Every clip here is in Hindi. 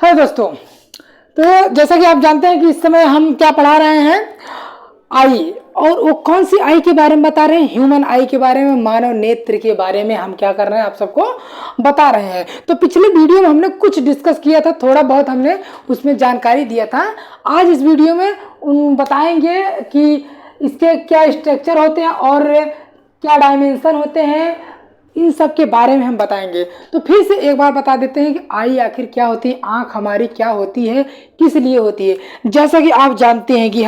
है दोस्तों। तो जैसा कि आप जानते हैं कि इस समय हम क्या पढ़ा रहे हैं, आई। और वो कौन सी आई के बारे में बता रहे हैं? ह्यूमन आई के बारे में, मानव नेत्र के बारे में हम क्या कर रहे हैं, आप सबको बता रहे हैं। तो पिछले वीडियो में हमने कुछ डिस्कस किया था, थोड़ा बहुत हमने उसमें जानकारी दिया था। आज इस वीडियो में बताएंगे कि इसके क्या स्ट्रक्चर होते हैं और क्या डायमेंशन होते हैं, इन सब के बारे में हम बताएंगे। तो फिर से एक बार बता देते हैं कि आई आखिर क्या होती है, आँख हमारी क्या होती है, किस लिए होती है। जैसा कि आप जानते हैं कि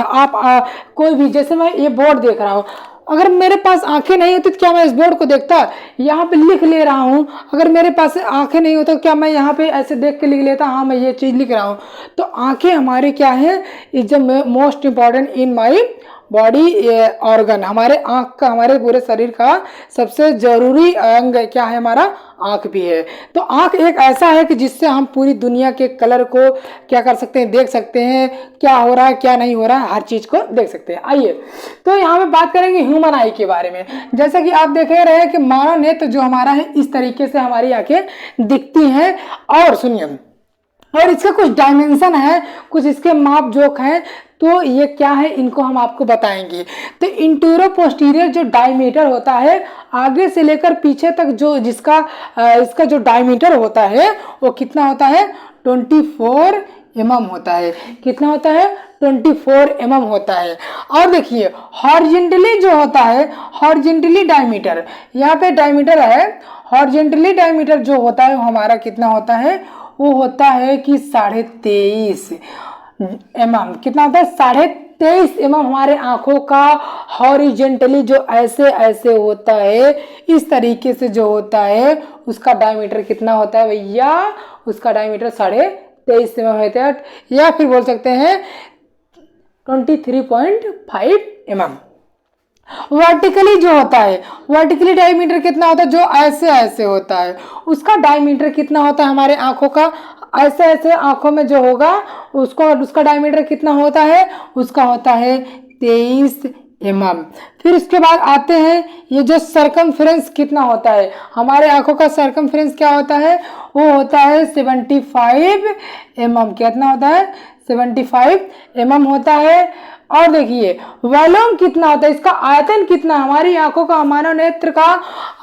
कोई भी, जैसे मैं ये बोर्ड देख रहा हूँ, अगर मेरे पास आंखें नहीं होती तो क्या मैं इस बोर्ड को देखता? यहाँ पे लिख ले रहा हूँ। अगर मेरे पास आंखें नहीं होती तो क्या मैं यहाँ पे ऐसे देख के लिख लेता, हाँ मैं ये चीज़ लिख रहा हूँ? तो आंखें हमारी क्या है, is the most important in my body organ. हमारे आँख का, हमारे पूरे शरीर का सबसे जरूरी अंग क्या है, हमारा आँख भी है। तो आँख एक ऐसा है कि जिससे हम पूरी दुनिया के कलर को क्या कर सकते हैं, देख सकते हैं, क्या हो रहा है क्या नहीं हो रहा है, हर चीज़ को देख सकते हैं। आइए तो यहाँ पे बात करेंगे ह्यूमन आई के बारे में। जैसा कि आप देख रहे हैं कि मानव नेत्र जो हमारा है, इस तरीके से हमारी आंखें दिखती हैं। और सुनिए, और इसका कुछ डायमेंशन है, कुछ इसके माप जोख हैं, तो ये क्या है इनको हम आपको बताएंगे। तो इंटीरियर पोस्टीरियर जो डायमीटर होता है, आगे से लेकर पीछे तक जो इसका जो डायमीटर होता है वो कितना होता है, 24 mm होता है। कितना होता है? 24 mm होता है। और देखिए हॉरिजॉन्टली जो होता है, हॉरिजॉन्टली डायमीटर, यहाँ पे डायमीटर है, हॉरिजॉन्टली डायमीटर जो होता है वो हमारा कितना होता है, वो होता है कि 23.5 mm। कितना होता है? 23.5 mm हमारे आंखों का हॉरिजेंटली जो ऐसे ऐसे होता है, इस तरीके से जो होता है, उसका डायमीटर कितना होता है भैया? उसका डायमीटर 23.5 mm होता है, या फिर बोल सकते हैं 23.5 mm। वर्टिकली जो होता है, वर्टिकली डायमीटर कितना होता है, जो ऐसे ऐसे होता है, उसका डायमीटर कितना होता है हमारे आंखों का? ऐसे ऐसे आंखों में जो होगा उसका डायमीटर कितना होता है? उसका होता है 23 mm। फिर उसके बाद आते हैं ये जो सरकमफ्रेंस कितना होता है, हमारे आंखों का सरकमफ्रेंस क्या होता है? वो होता है 75 mm। कितना होता है? 75 mm होता है। और देखिए वॉल्यूम कितना होता है, इसका आयतन कितना, हमारी आंखों का, मानव नेत्र का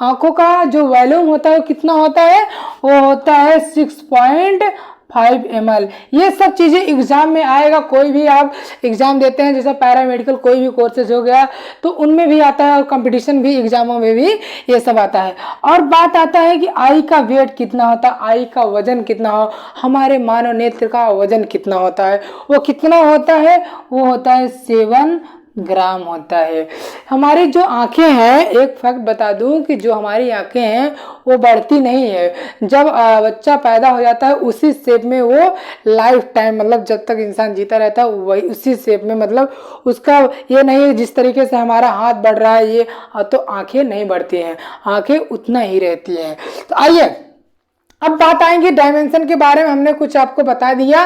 आंखों का जो वॉल्यूम होता है वो कितना होता है? वो होता है 6.5 ml। ये सब चीज़ें एग्जाम में आएगा, कोई भी आप एग्जाम देते हैं, जैसे पैरामेडिकल कोई भी कोर्सेज हो गया तो उनमें भी आता है, और कंपटीशन भी एग्जामों में भी ये सब आता है। और बात आता है कि आई का वेट कितना होता है, आई का वजन कितना हो, हमारे मानव नेत्र का वजन कितना होता है, वो कितना होता है? वो होता है 7 ग्राम होता है। हमारी जो आंखें हैं, एक फैक्ट बता दूं कि जो हमारी आंखें हैं वो बढ़ती नहीं है। जब बच्चा पैदा हो जाता है उसी शेप में वो लाइफ टाइम, मतलब जब तक इंसान जीता रहता है वही उसी शेप में, मतलब उसका ये नहीं है जिस तरीके से हमारा हाथ बढ़ रहा है ये, तो आंखें नहीं बढ़ती हैं, आंखें उतना ही रहती हैं। तो आइए अब बात आएंगे डायमेंशन के बारे में, हमने कुछ आपको बता दिया,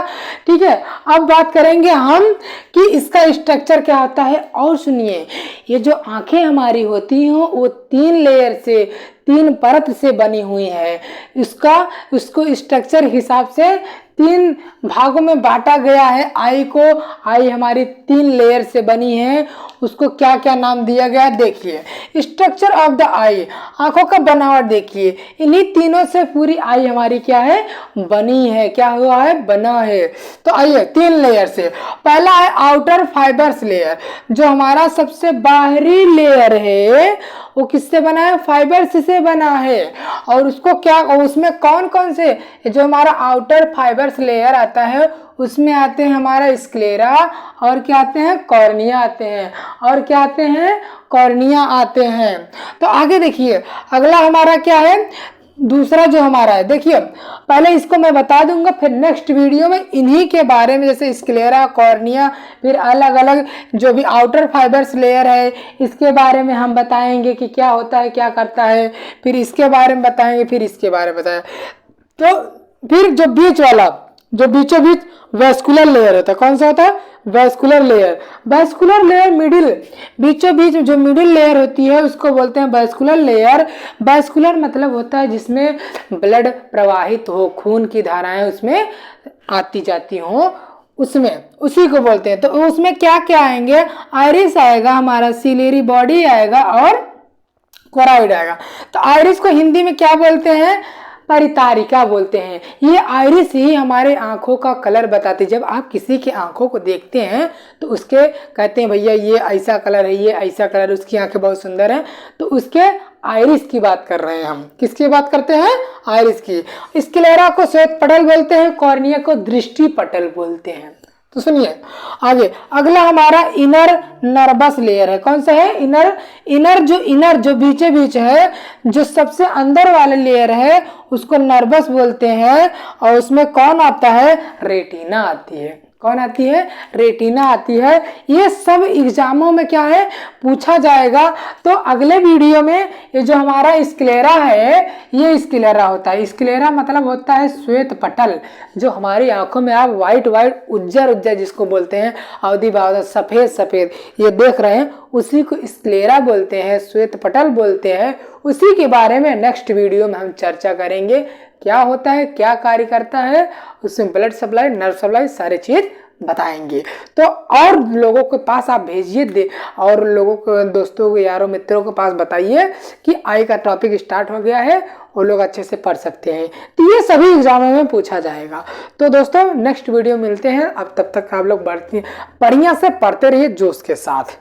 ठीक है। अब बात करेंगे हम कि इसका स्ट्रक्चर क्या होता है। और सुनिए, ये जो आंखें हमारी होती हैं वो 3 लेयर से, 3 परत से बनी हुई है। उसको स्ट्रक्चर हिसाब से 3 भागों में बांटा गया है आई को। आई हमारी 3 लेयर से बनी है, उसको क्या क्या नाम दिया गया देखिए। स्ट्रक्चर ऑफ द आई, आंखों का बनावट देखिए, इन्हीं तीनों से पूरी आई हमारी क्या है, बनी है। क्या हुआ है, बना है। तो आइए 3 लेयर से, पहला है आउटर फाइबर्स लेयर, जो हमारा सबसे बाहरी लेयर है वो किससे बना है, फाइबर्स से बना है। और उसको क्या, उसमें कौन कौन से, जो हमारा आउटर फाइबर्स लेयर आता है उसमें आते हैं हमारा स्क्लेरा, और क्या आते हैं, कॉर्निया आते हैं, और क्या आते हैं, कॉर्निया आते हैं। तो आगे देखिए अगला हमारा क्या है, दूसरा जो हमारा है, देखिए पहले इसको मैं बता दूंगा, फिर नेक्स्ट वीडियो में इन्हीं के बारे में, जैसे स्क्लेरा, कॉर्निया, फिर अलग अलग जो भी आउटर फाइबर्स लेयर है इसके बारे में हम बताएंगे कि क्या होता है, क्या करता है, फिर इसके बारे में बताएंगे, फिर इसके बारे में बताएंगे। तो फिर जो बीच वाला जो बीचों बीच वेस्कुलर लेयर होता है, कौन सा होता है, vascular layer. Vascular layer middle, बीचों बीच जो मिडिल लेयर होती है उसको बोलते हैं वेस्कुलर लेयर। वेस्कुलर मतलब होता है जिसमें ब्लड प्रवाहित हो, खून की धाराएं उसमें आती जाती हो, उसमें, उसी को बोलते हैं। तो उसमें क्या क्या आएंगे, आइरिस आएगा हमारा, सिलेरी बॉडी आएगा और कोराइड आएगा। तो आइरिस को हिंदी में क्या बोलते हैं, परितारिका बोलते हैं। ये आइरिस ही हमारे आंखों का कलर बताती है। जब आप किसी की आंखों को देखते हैं तो उसके कहते हैं भैया ये ऐसा कलर है, ये ऐसा कलर, उसकी आंखें बहुत सुंदर हैं, तो उसके आइरिस की बात कर रहे हैं हम। किसकी बात करते हैं, आइरिस की। स्क्लेरा को श्वेत पटल बोलते हैं, कॉर्निया को दृष्टि पटल बोलते हैं। तो सुनिए आगे, अगला हमारा इनर नर्वस लेयर है। कौन सा है, इनर जो बीचे बीच है, जो सबसे अंदर वाला लेयर है उसको नर्वस बोलते हैं। और उसमें कौन आता है, रेटिना आती है। कौन आती है, रेटिना आती है। ये सब एग्जामों में क्या है, पूछा जाएगा। तो अगले वीडियो में ये जो हमारा स्क्लेरा है, ये स्क्लेरा होता है। स्क्लेरा मतलब होता है श्वेत पटल, जो हमारी आंखों में आप व्हाइट व्हाइट उज्जर उज्जर जिसको बोलते हैं, अवधि बावधा सफेद सफेद ये देख रहे हैं, उसी को स्क्लेरा बोलते हैं, श्वेत पटल बोलते हैं। उसी के बारे में नेक्स्ट वीडियो में हम चर्चा करेंगे, क्या होता है, क्या कार्य करता है, उसमें ब्लड सप्लाई, नर्व सप्लाई, सारी चीज बताएंगे। तो और लोगों के पास आप भेजिए दे, और लोगों को, दोस्तों को, यारों मित्रों के पास बताइए कि आई का टॉपिक स्टार्ट हो गया है, वो लोग अच्छे से पढ़ सकते हैं। तो ये सभी एग्जामों में पूछा जाएगा। तो दोस्तों नेक्स्ट वीडियो मिलते हैं। अब तब तक आप लोग बढ़िया से पढ़ते रहिए जोश के साथ।